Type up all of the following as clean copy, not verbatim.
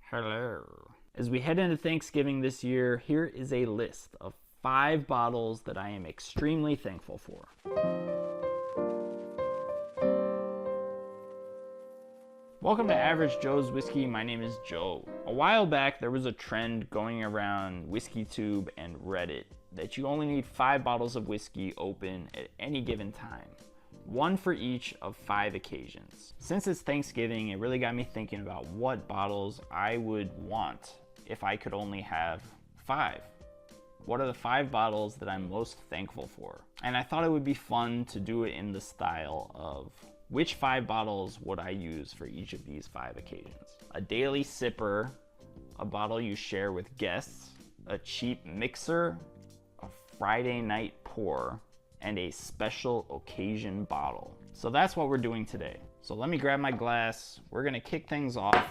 Hello. As we head into Thanksgiving this year, here is a list of 5 bottles that I am extremely thankful for. Welcome to Average Joe's Whiskey. My name is Joe. A while back, there was a trend going around WhiskeyTube and Reddit that you only need 5 bottles of whiskey open at any given time. 1 for each of 5 occasions. Since it's Thanksgiving, it really got me thinking about what bottles I would want if I could only have 5. What are the 5 bottles that I'm most thankful for? And I thought it would be fun to do it in the style of which 5 bottles would I use for each of these 5 occasions? A daily sipper, a bottle you share with guests, a cheap mixer, a Friday night pour, and a special occasion bottle. So that's what we're doing today. So let me grab my glass. We're gonna kick things off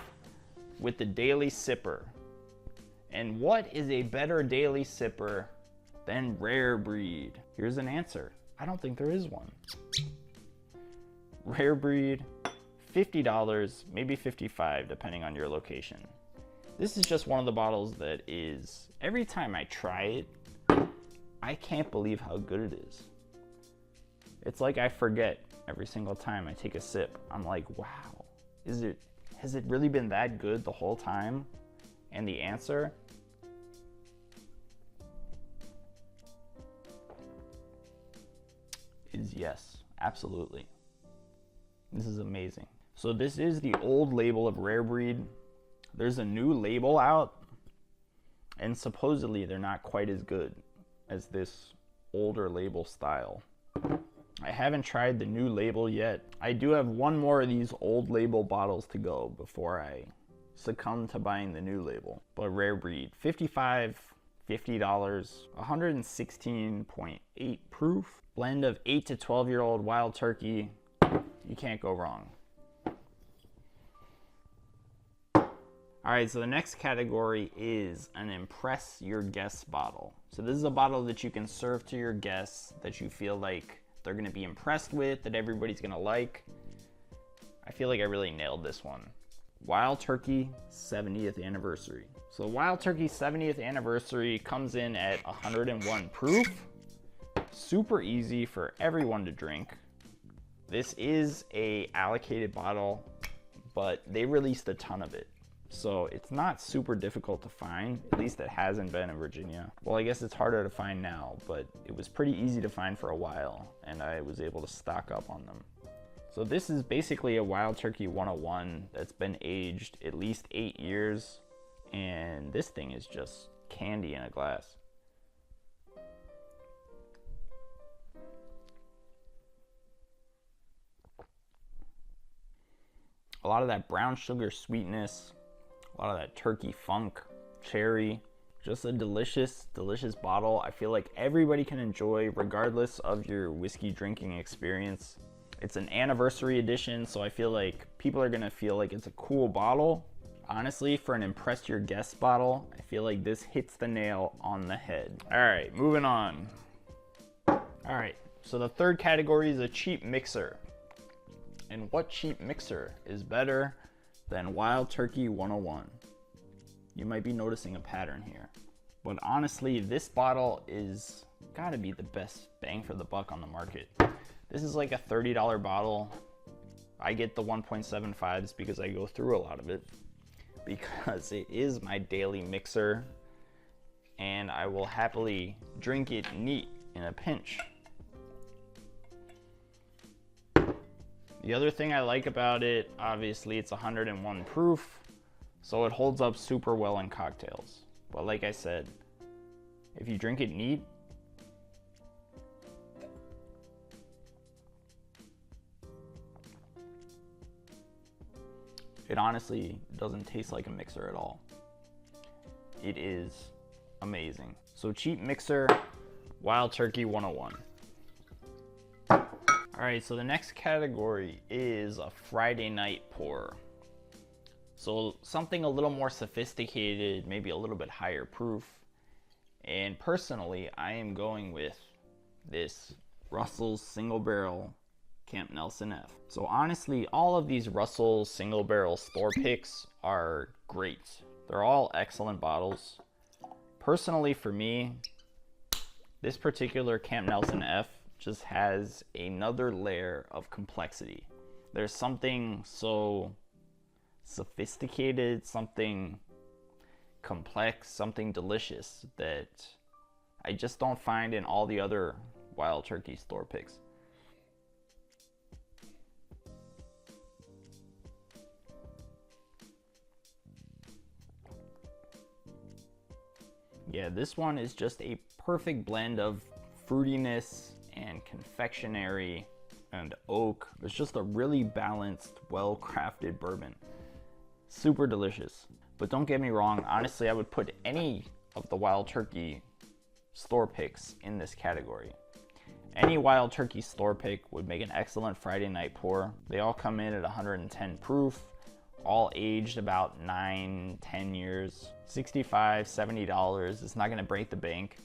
with the daily sipper. And what is a better daily sipper than Rare Breed? Here's an answer. I don't think there is one. Rare Breed, $50, maybe $55 depending on your location. This is just one of the bottles that is, every time I try it, I can't believe how good it is. It's like I forget every single time I take a sip. I'm like, wow, has it really been that good the whole time? And the answer is yes, absolutely. This is amazing. So this is the old label of Rare Breed. There's a new label out, and supposedly they're not quite as good as this older label style. I haven't tried the new label yet. I do have 1 more of these old label bottles to go before I succumb to buying the new label. But Rare Breed, $55, $50, 116.8 proof, blend of 8 to 12-year-old wild turkey. You can't go wrong. All right, so the next category is an impress your guests bottle. So this is a bottle that you can serve to your guests that you feel like they're gonna be impressed with, that everybody's gonna like. I feel like I really nailed this one. Wild Turkey 70th anniversary. So Wild Turkey 70th anniversary comes in at 101 proof. Super easy for everyone to drink. This is a allocated bottle, but they released a ton of it. So it's not super difficult to find, at least it hasn't been in Virginia. Well, I guess it's harder to find now, but it was pretty easy to find for a while, and I was able to stock up on them. So this is basically a Wild Turkey 101 that's been aged at least 8 years, and this thing is just candy in a glass. A lot of that brown sugar sweetness, a lot of that turkey funk, cherry, just a delicious, delicious bottle. I feel like everybody can enjoy regardless of your whiskey drinking experience. It's an anniversary edition, so I feel like people are gonna feel like it's a cool bottle. Honestly, for an impress your guests bottle, I feel like this hits the nail on the head. All right, moving on. All right, so the third category is a cheap mixer. And what cheap mixer is better than Wild Turkey 101? You might be noticing a pattern here. But honestly, this bottle is gotta be the best bang for the buck on the market. This is like a $30 bottle. I get the 1.75s because I go through a lot of it, because it is my daily mixer, and I will happily drink it neat in a pinch. The other thing I like about it, obviously it's 101 proof, so it holds up super well in cocktails. But like I said, if you drink it neat, it honestly doesn't taste like a mixer at all. It is amazing. So cheap mixer, Wild Turkey 101. All right, so the next category is a Friday night pour. So something a little more sophisticated, maybe a little bit higher proof. And personally, I am going with this Russell's Single Barrel Camp Nelson F. So honestly, all of these Russell's Single Barrel store picks are great. They're all excellent bottles. Personally, for me, this particular Camp Nelson F just has another layer of complexity. There's something so sophisticated, something complex, something delicious that I just don't find in all the other Wild Turkey store picks. Yeah, this one is just a perfect blend of fruitiness and confectionery and oak. It's just a really balanced, well-crafted bourbon. Super delicious. But don't get me wrong, honestly, I would put any of the Wild Turkey store picks in this category. Any Wild Turkey store pick would make an excellent Friday night pour. They all come in at 110 proof, all aged about 9-10 years. $65, $70, it's not gonna break the bank.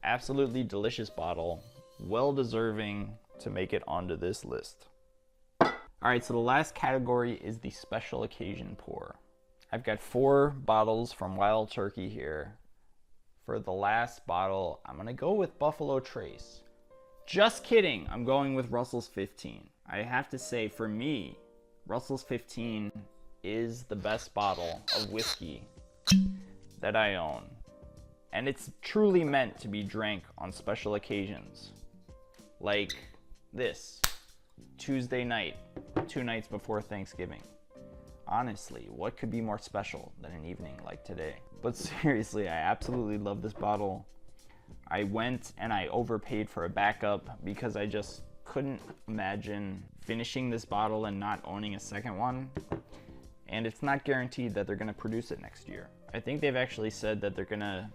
Absolutely delicious bottle, well deserving to make it onto this list. All right, so the last category is the special occasion pour. I've got 4 bottles from Wild Turkey here. For the last bottle, I'm gonna go with Buffalo Trace. Just kidding, I'm going with Russell's 15. I have to say, for me, Russell's 15 is the best bottle of whiskey that I own. And it's truly meant to be drank on special occasions. Like this, Tuesday night, 2 nights before Thanksgiving. Honestly, what could be more special than an evening like today? But seriously, I absolutely love this bottle. I went and I overpaid for a backup because I just couldn't imagine finishing this bottle and not owning a second one. And it's not guaranteed that they're gonna produce it next year. I think they've actually said that they're gonna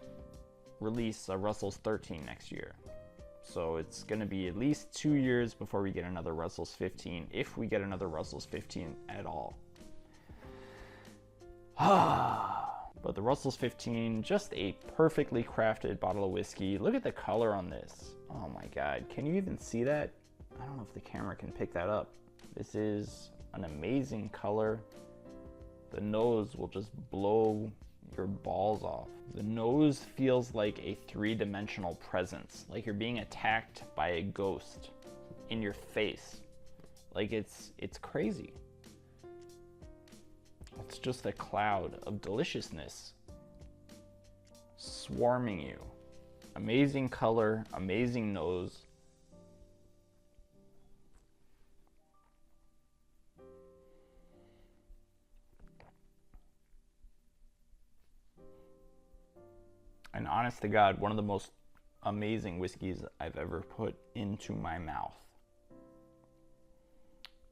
release a Russell's 13 next year. So it's gonna be at least 2 years before we get another Russell's 15, if we get another Russell's 15 at all. But the Russell's 15, just a perfectly crafted bottle of whiskey. Look at the color on this. Oh my God, can you even see that? I don't know if the camera can pick that up. This is an amazing color. The nose will just blow your balls off. The nose feels like a 3-dimensional presence, like you're being attacked by a ghost in your face. Like it's crazy. It's just a cloud of deliciousness swarming you. Amazing color, amazing nose. And honest to God, one of the most amazing whiskeys I've ever put into my mouth.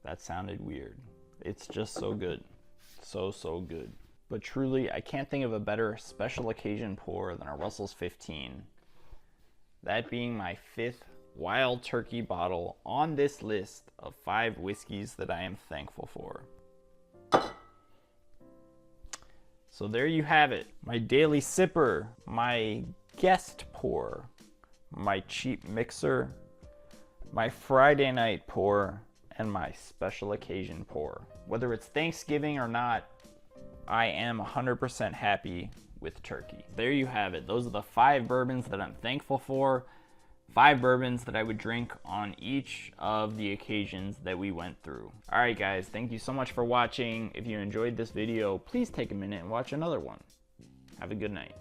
That sounded weird. It's just so good. So good. But truly, I can't think of a better special occasion pour than a Russell's 15. That being my 5th Wild Turkey bottle on this list of 5 whiskeys that I am thankful for. So there you have it. My daily sipper, my guest pour, my cheap mixer, my Friday night pour, and my special occasion pour. Whether it's Thanksgiving or not, I am 100% happy with turkey. There you have it. Those are the 5 bourbons that I'm thankful for. 5 bourbons that I would drink on each of the occasions that we went through. All right, guys, thank you so much for watching. If you enjoyed this video, please take a minute and watch another one. Have a good night.